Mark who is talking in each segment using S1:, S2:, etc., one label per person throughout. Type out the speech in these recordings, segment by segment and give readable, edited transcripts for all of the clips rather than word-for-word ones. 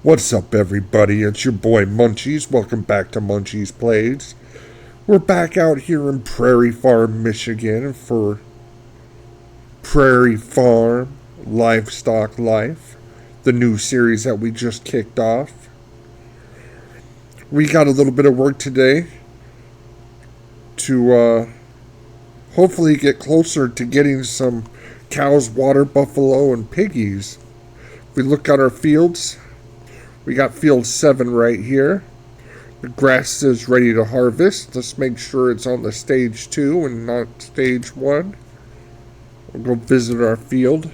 S1: What's up, everybody? It's your boy Munchiezzz. Welcome back to Munchiezzz Plays. We're back out here in Prairie Farm, Michigan for Prairie Farm Livestock Life, the new series that we just kicked off. We got a little bit of work today to hopefully get closer to getting some cows, water buffalo, and piggies. If we look at our fields, we got field 7 right here. The grass is ready to harvest. Let's make sure it's on the stage 2 and not stage 1. We'll go visit our field.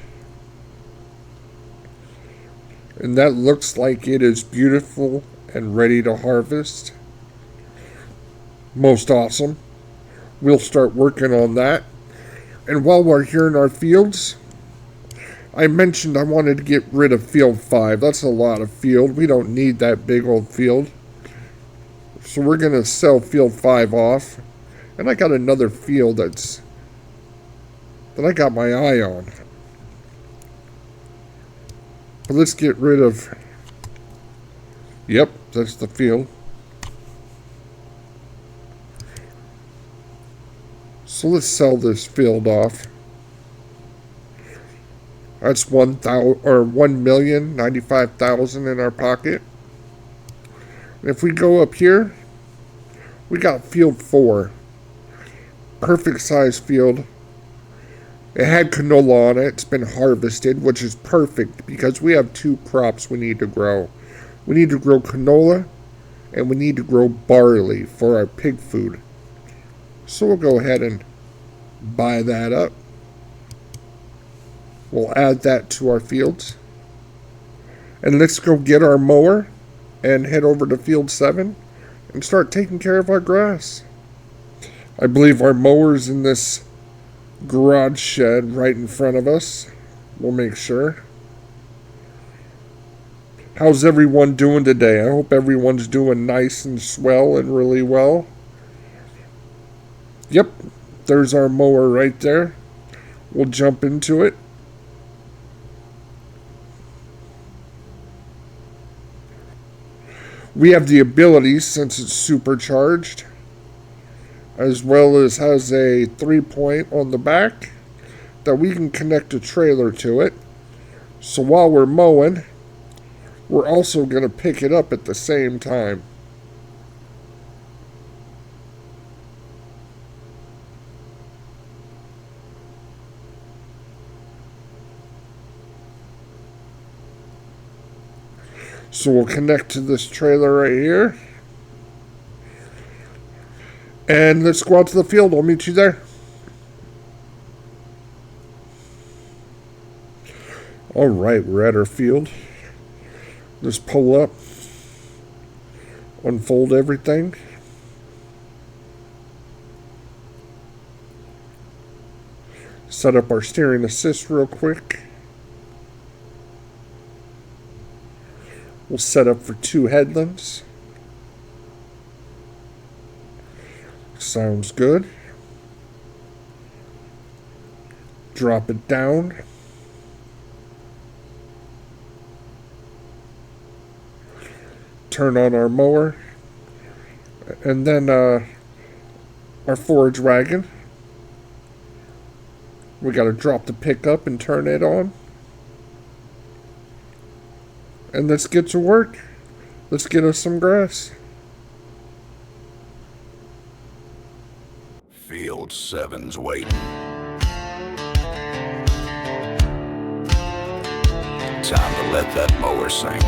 S1: And that looks like it is beautiful and ready to harvest. Most awesome. We'll start working on that. And while we're here in our fields, I mentioned I wanted to get rid of field 5. That's a lot of field. We don't need that big old field. So we're going to sell field 5 off. And I got another field that I got my eye on. But let's get rid of... Yep, that's the field. So let's sell this field off. That's $1,095,000 in our pocket. And if we go up here, we got field 4. Perfect size field. It had canola on it. It's been harvested, which is perfect because we have 2 crops we need to grow. We need to grow canola and we need to grow barley for our pig food. So we'll go ahead and buy that up. We'll add that to our fields. And let's go get our mower and head over to field 7 and start taking care of our grass. I believe our mower's in this garage shed right in front of us. We'll make sure. How's everyone doing today? I hope everyone's doing nice and swell and really well. Yep, there's our mower right there. We'll jump into it. We have the ability, since it's supercharged, as well as has a 3-point on the back, that we can connect a trailer to it. So while we're mowing, we're also going to pick it up at the same time. So we'll connect to this trailer right here. And let's go out to the field. I'll meet you there. Alright, we're at our field. Let's pull up. Unfold everything. Set up our steering assist real quick. We'll set up for 2 headlands. Sounds good. Drop it down. Turn on our mower. And then our forage wagon. We got to drop the pickup and turn it on. And let's get to work. Let's get us some grass.
S2: Field 7's waiting. Time to let that mower sing.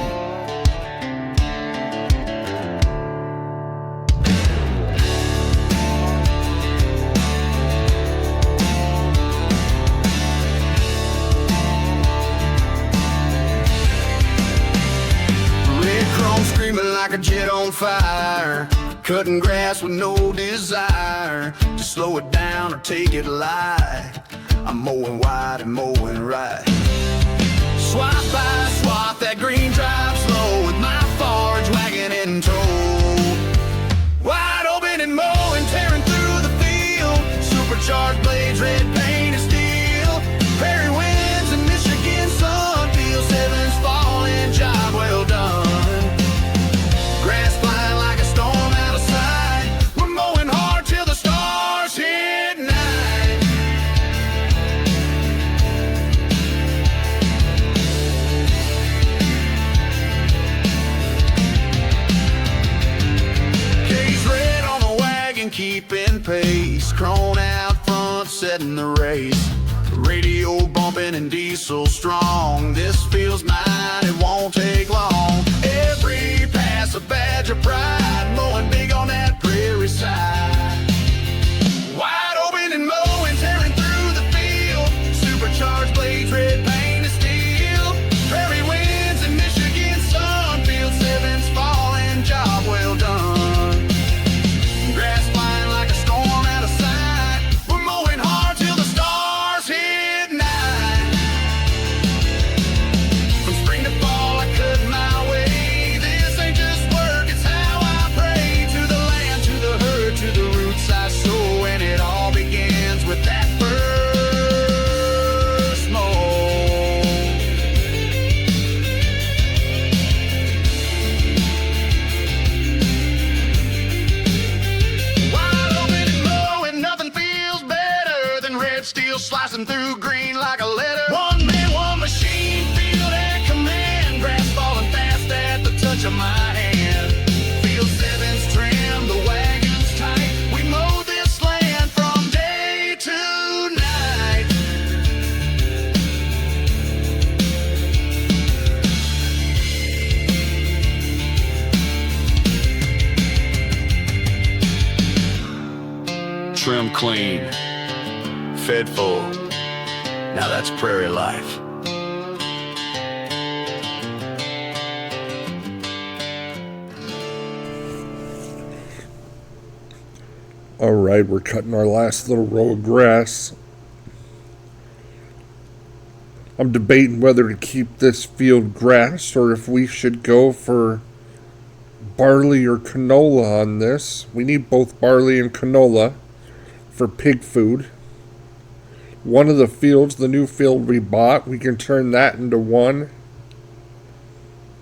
S3: Screaming like a jet on fire, cutting grass with no desire to slow it down or take it light. I'm mowing wide and mowing right. Swath by swath, that green drive slow with my forage wagon in tow. Wide open and mowing, tearing through the field. Supercharged blades, red paint and steel. Prairie winds and Michigan sun. Field 7's falling, job well done. keeping pace. Crone out front, setting the race. Radio bumping and diesel strong. This feels mine, it won't take long. Every pass a badge of pride, mowing big on that prairie side. Wide open and mowing, tearing through the field. Supercharged blades, red paint and steel. Prairie winds and Michigan sun. Field 7's falling, job well done. Grass flying like a storm out of sight. We're mowing hard till the stars hit night. From spring to fall, I cut my way. This ain't just work, it's how I pray. To the land, to the herd, to the roots I sow. And it all begins with that first mow. Wide open and mowing, nothing feels better than red steel slicing through green like a letter. One man, one machine, field at command. Grass falling fast at the touch of my hand. Field 7's trim, the wagon's tight. We mow this land from day to night. Trim clean, fed full. Now that's prairie life.
S1: Alright, we're cutting our last little row of grass. I'm debating whether to keep this field grass or if we should go for barley or canola on this. We need both barley and canola for pig food. One of the fields, the new field we bought, we can turn that into one.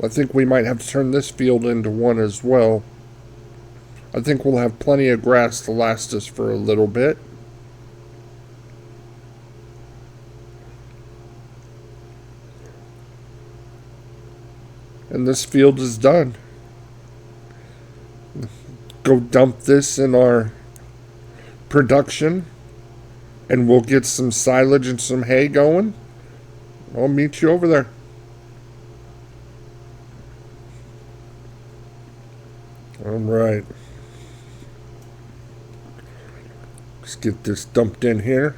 S1: I think we might have to turn this field into one as well. I think we'll have plenty of grass to last us for a little bit. And this field is done. Go dump this in our production and we'll get some silage and some hay going. I'll meet you over there. All right. Let's get this dumped in here.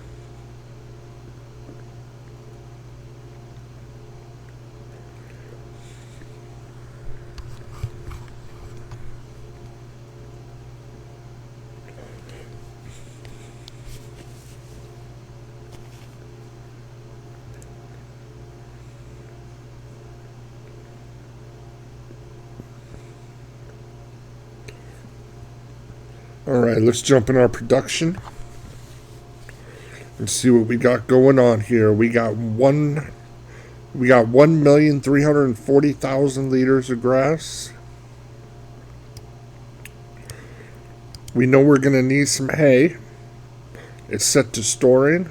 S1: Alright, let's jump in our production and see what we got going on here. We got 1,340,000 liters of grass. We know we're gonna need some hay. It's set to storing.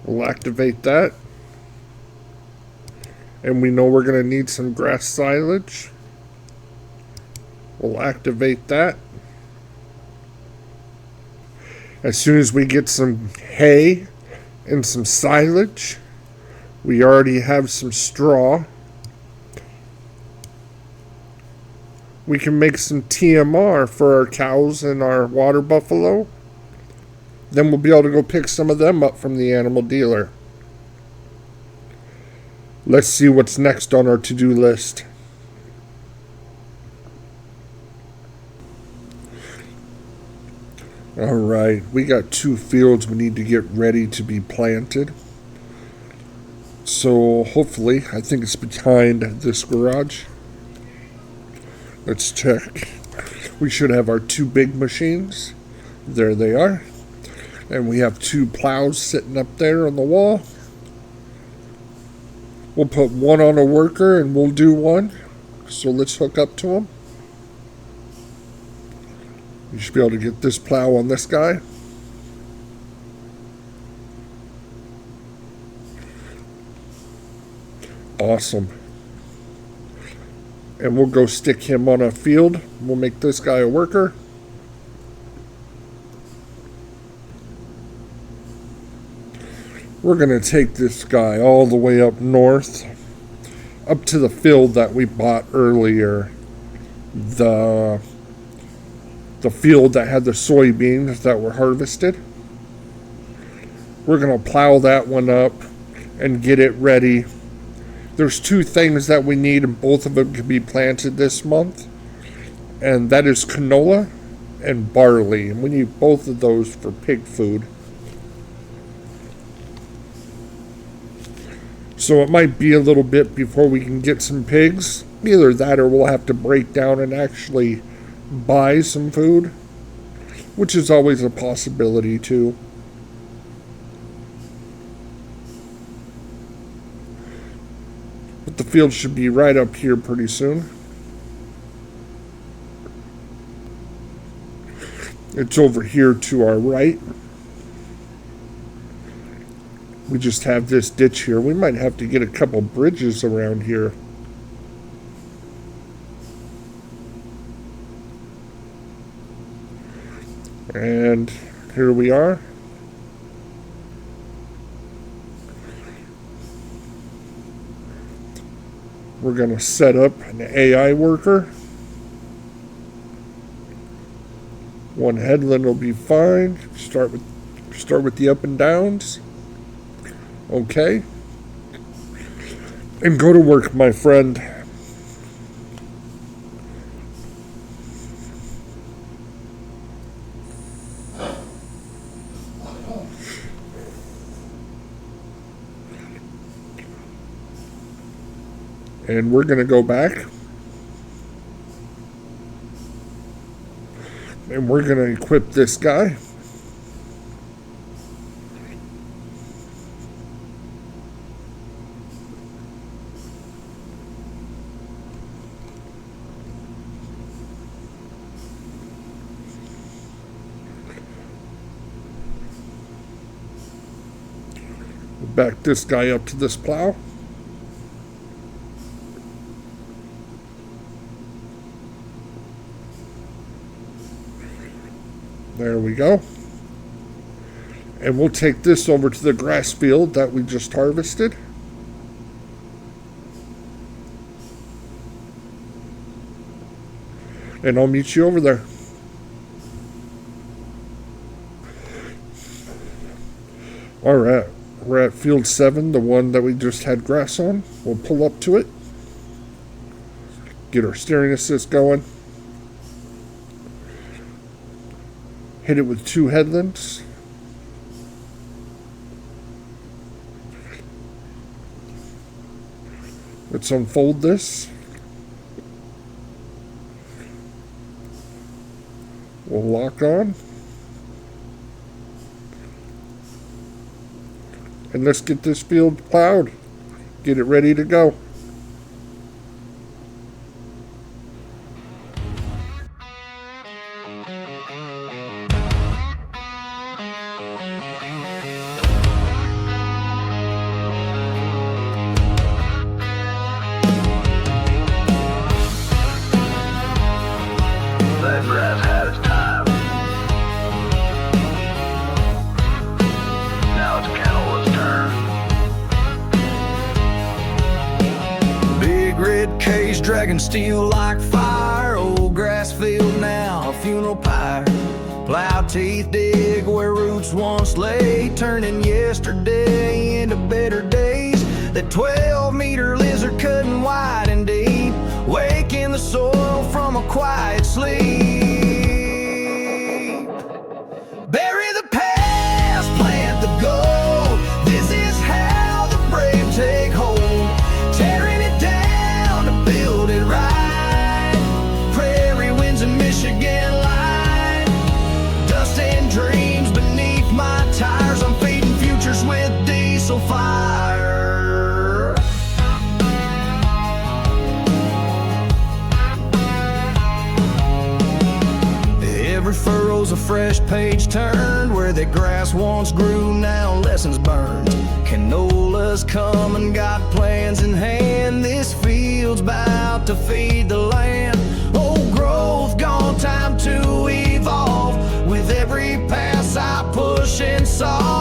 S1: We'll activate that. And we know we're gonna need some grass silage. We'll activate that. As soon as we get some hay and some silage, we already have some straw. We can make some TMR for our cows and our water buffalo. Then we'll be able to go pick some of them up from the animal dealer. Let's see what's next on our to-do list. Alright, we got 2 fields we need to get ready to be planted. So hopefully, I think it's behind this garage. Let's check. We should have our 2 big machines. There they are. And we have 2 plows sitting up there on the wall. We'll put one on a worker and we'll do one. So let's hook up to them. You should be able to get this plow on this guy. Awesome. And we'll go stick him on a field. We'll make this guy a worker. We're going to take this guy all the way up north, up to the field that we bought earlier. The field that had the soybeans that were harvested. We're going to plow that one up and get it ready. There's two things that we need, and both of them can be planted this month. And that is canola and barley. And we need both of those for pig food. So it might be a little bit before we can get some pigs. Either that or we'll have to break down and actually buy some food, which is always a possibility too. But the field should be right up here pretty soon. It's over here to our right. We just have this ditch here. We might have to get a couple bridges around here. And here we are. We're going to set up an AI worker. One headland will be fine. Start with the up and downs. Okay. And go to work, my friend. And we're going to go back. And we're going to equip this guy. Back this guy up to this plow. There we go. And we'll take this over to the grass field that we just harvested. And I'll meet you over there. Alright, we're at field 7, the one that we just had grass on. We'll pull up to it. Get our steering assist going. Hit it with 2 headlands. Let's unfold this. We'll lock on. And let's get this field plowed. Get it ready to go.
S3: That grass had its time. Now it's Canola's turn. Big red cage dragging steel like fire. Old grass field now, a funeral pyre. Plow teeth dig where roots once lay, turning yesterday into better days. That 12-meter lizard cutting wide and deep, waking the soil from a quiet sleep. Bury the past, plant the gold. This is how the brave take hold. Tearing it down to build it right. Prairie winds in Michigan line. Dust and dreams beneath my tires. I'm feeding futures with diesel fire. Every furrow's a fresh page turned. Where the grass once grew, now lessons burned. Canola's come and got plans in hand. This field's about to feed the land. Old growth gone, time to evolve. With every pass I push and solve.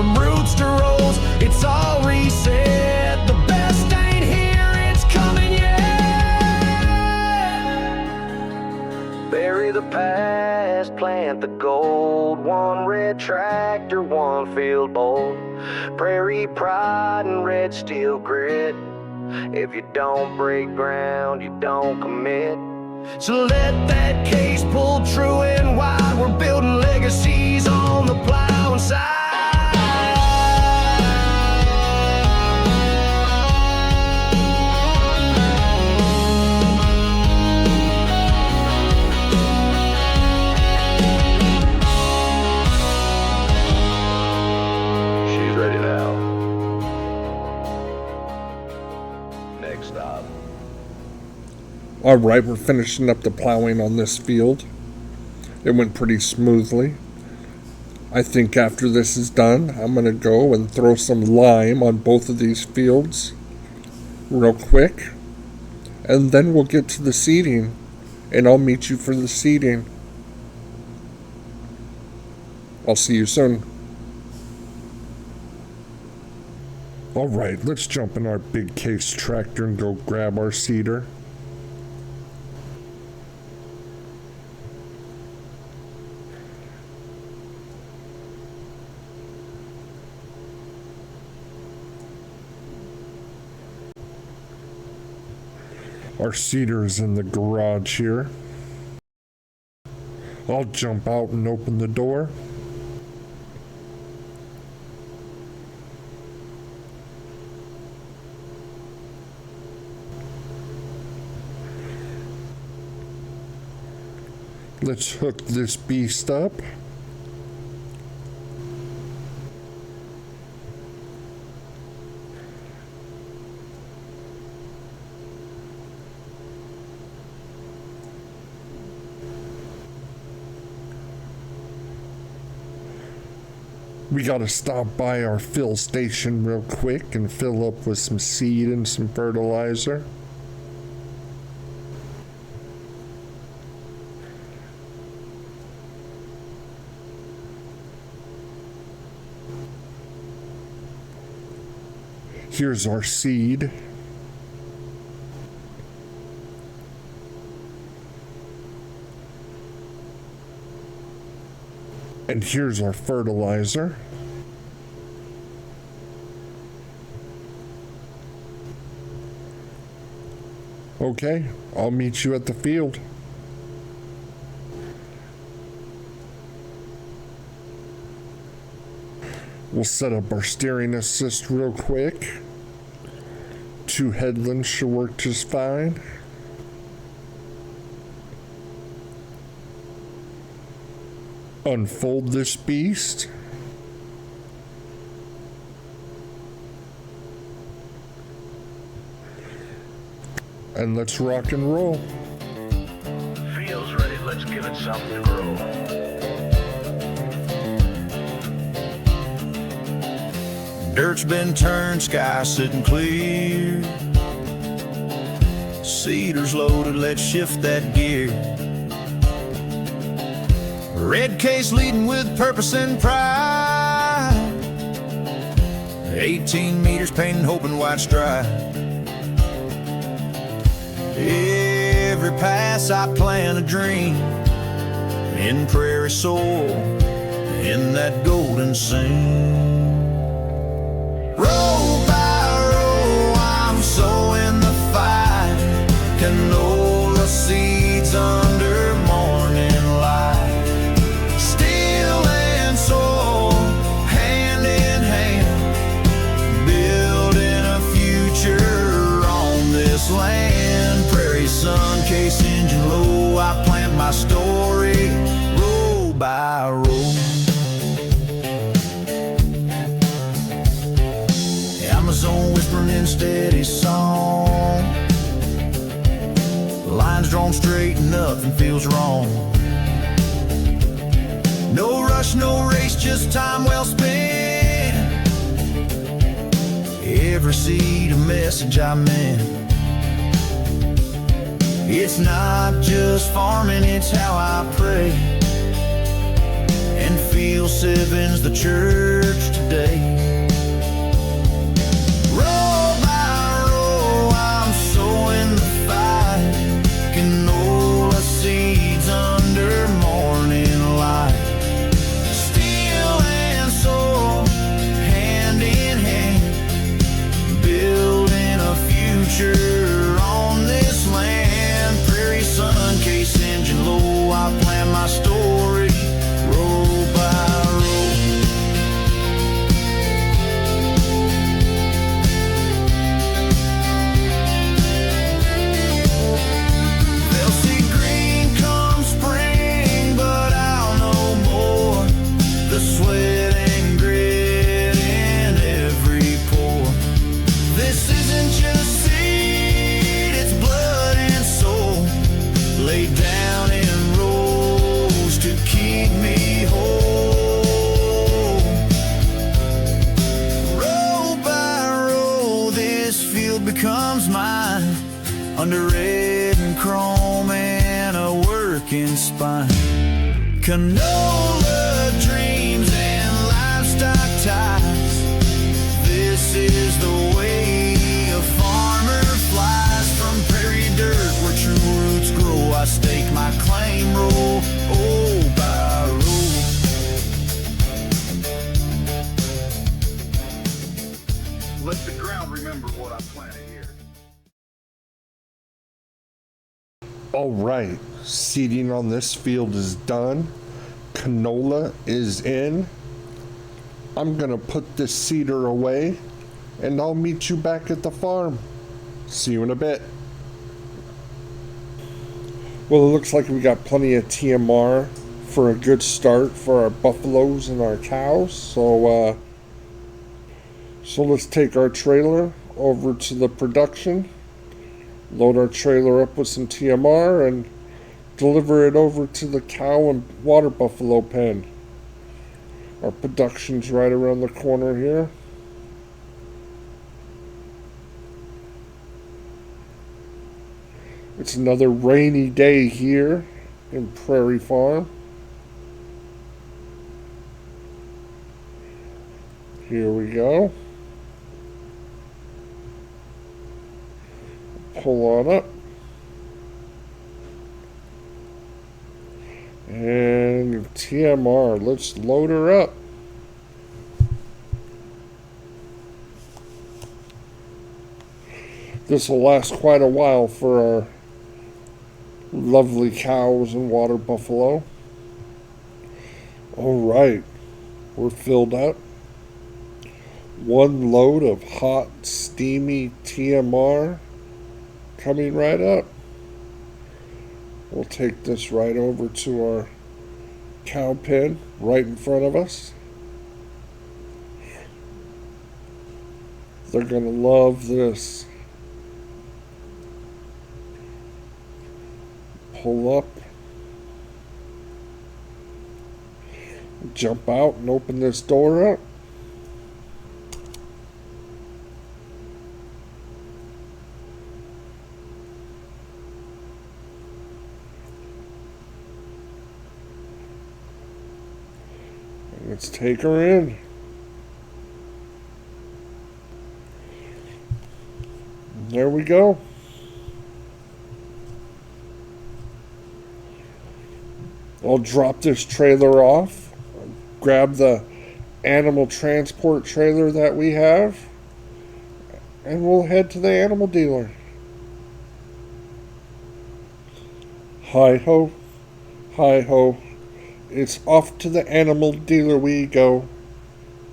S3: from roots to rolls, it's all reset. The best ain't here, it's coming yet. Bury the past, plant the gold. One red tractor, one field bold. Prairie pride and red steel grit. If you don't break ground, you don't commit. So let that case pull true and wide. We're building legacies on the plowing side. She's ready now. Next stop.
S1: Alright, we're finishing up the plowing on this field. It went pretty smoothly. I think after this is done, I'm going to go and throw some lime on both of these fields real quick. And then we'll get to the seeding. And I'll meet you for the seeding. I'll see you soon. Alright, let's jump in our big case tractor and go grab our seeder. Our seeder is in the garage here. I'll jump out and open the door. Let's hook this beast up. We gotta stop by our fill station real quick and fill up with some seed and some fertilizer. Here's our seed. And here's our fertilizer. Okay, I'll meet you at the field. We'll set up our steering assist real quick. 2 headlands should work just fine. Unfold this beast. And let's rock and roll.
S3: Feels ready, let's give it something to grow. Dirt's been turned, sky sitting clear. Cedar's loaded, let's shift that gear. Red case leading with purpose and pride. 18 meters painting, hoping white stripe. Every pass I plant a dream in prairie soil, in that golden seam. Row by row, I'm sowing the fight. Canola seeds under morning light. Steel and soil, hand in hand, building a future on this land. Prairie sun, case engine low, I plant my story, row by row. Amazon whispering in steady song. Lines drawn straight, nothing feels wrong. No rush, no race, just time well spent. Every seed a message I meant. It's not just farming, it's how I pray. And feel seven's the church today. day. Row by row, I'm sowing the fight. Canola seeds under morning light. Steel and soul, hand in hand, building a future on this land. Prairie sun, case engine low, I plan my story row by row. They'll see green come spring, but I'll know more. The sweat and grit in every pore. This isn't just seed, it's blood and soul, laid down in rows to keep me whole. Row by row, this field becomes mine, under red and chrome and a working spine. Canola dreams and livestock ties. This is the way a farmer flies. From prairie dirt where true roots grow, I stake my claim row, oh, by row. Let the ground remember what I planted here.
S1: All right, seeding on this field is done. Canola is in. I'm gonna put this seeder away and I'll meet you back at the farm. See you in a bit. Well, it looks like we got plenty of TMR for a good start for our buffaloes and our cows. So let's take our trailer over to the production, load our trailer up with some TMR, and deliver it over to the cow and water buffalo pen. Our production's right around the corner here. It's another rainy day here in Prairie Farm. Here we go. Pull on up. And TMR, let's load her up. This will last quite a while for our lovely cows and water buffalo. All right, we're filled up. One load of hot, steamy TMR coming right up. We'll take this right over to our cow pen right in front of us. They're gonna love this. Pull up, jump out and open this door up. Let's take her in. There we go. I'll drop this trailer off, grab the animal transport trailer that we have, and we'll head to the animal dealer. Hi ho, hi ho. It's off to the animal dealer we go,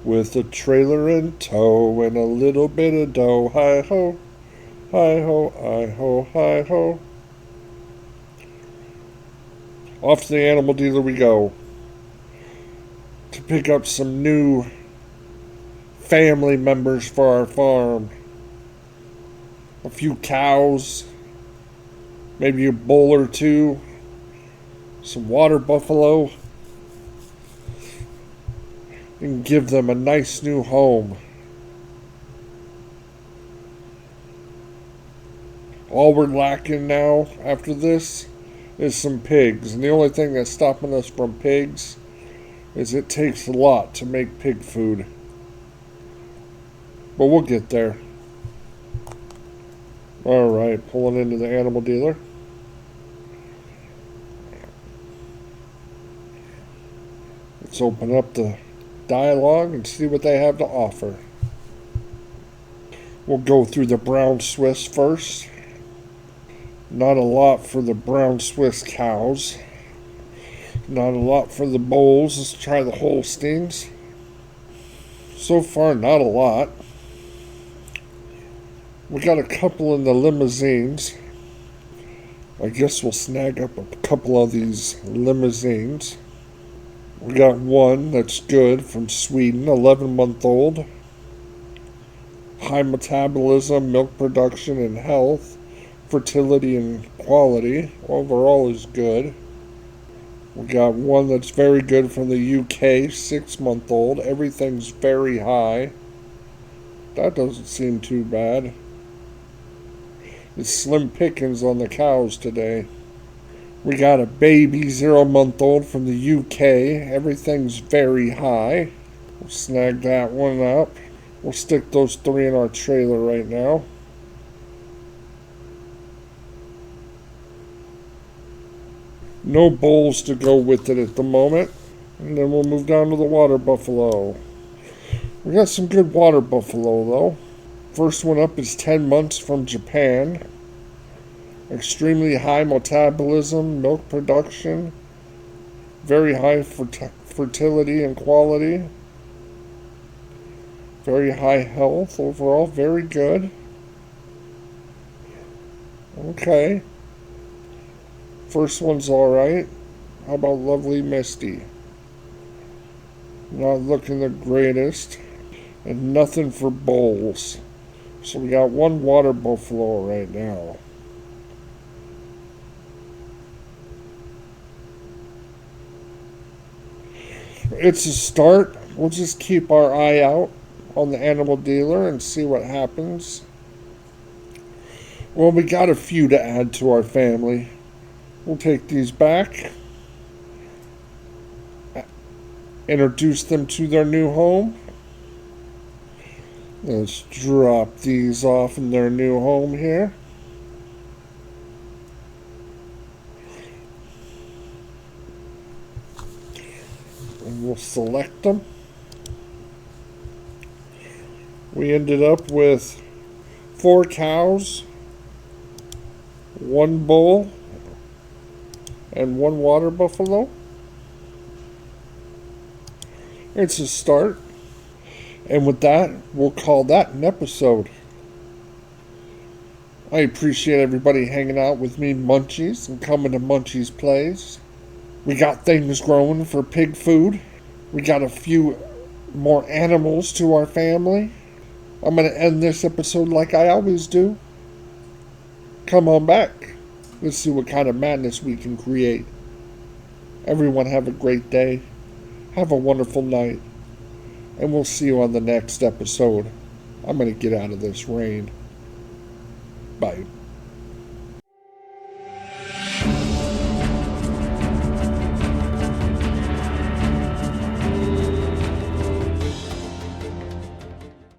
S1: with a trailer in tow and a little bit of dough. Hi ho, hi ho, hi ho, hi ho. Off to the animal dealer we go to pick up some new family members for our farm. A few cows, maybe a bull or two, some water buffalo, and give them a nice new home. All we're lacking now after this is some pigs, and the only thing that's stopping us from pigs is it takes a lot to make pig food. But we'll get there. Alright, pulling into the animal dealer. Let's open up the dialogue and see what they have to offer. We'll go through the brown Swiss first. Not a lot for the brown Swiss cows. Not a lot for the bulls. Let's try the Holsteins. So far, not a lot. We got a couple in the limousines. I guess we'll snag up a couple of these limousines. We got one that's good from Sweden, 11-month-old. High metabolism, milk production, and health. Fertility and quality. Overall is good. We got one that's very good from the UK, 6-month-old. Everything's very high. That doesn't seem too bad. It's slim pickings on the cows today. We got a baby 0-month-old from the UK. Everything's very high. We'll snag that one up. We'll stick those 3 in our trailer right now. No bulls to go with it at the moment. And then we'll move down to the water buffalo. We got some good water buffalo though. First one up is 10 months from Japan. Extremely high metabolism, milk production, very high fertility and quality, very high health overall, very good. Okay. First one's alright. How about Lovely Misty? Not looking the greatest. And nothing for bulls. So we got one water buffalo right now. It's a start. We'll just keep our eye out on the animal dealer and see what happens. Well, we got a few to add to our family. We'll take these back. Introduce them to their new home. Let's drop these off in their new home here. And we'll select them. We ended up with 4 cows, 1 bull, and 1 water buffalo. It's a start. And with that, we'll call that an episode. I appreciate everybody hanging out with me, Munchiezzz, and coming to Munchiezzz Plays. We got things growing for pig food. We got a few more animals to our family. I'm going to end this episode like I always do. Come on back. Let's see what kind of madness we can create. Everyone have a great day. Have a wonderful night. And we'll see you on the next episode. I'm going to get out of this rain. Bye.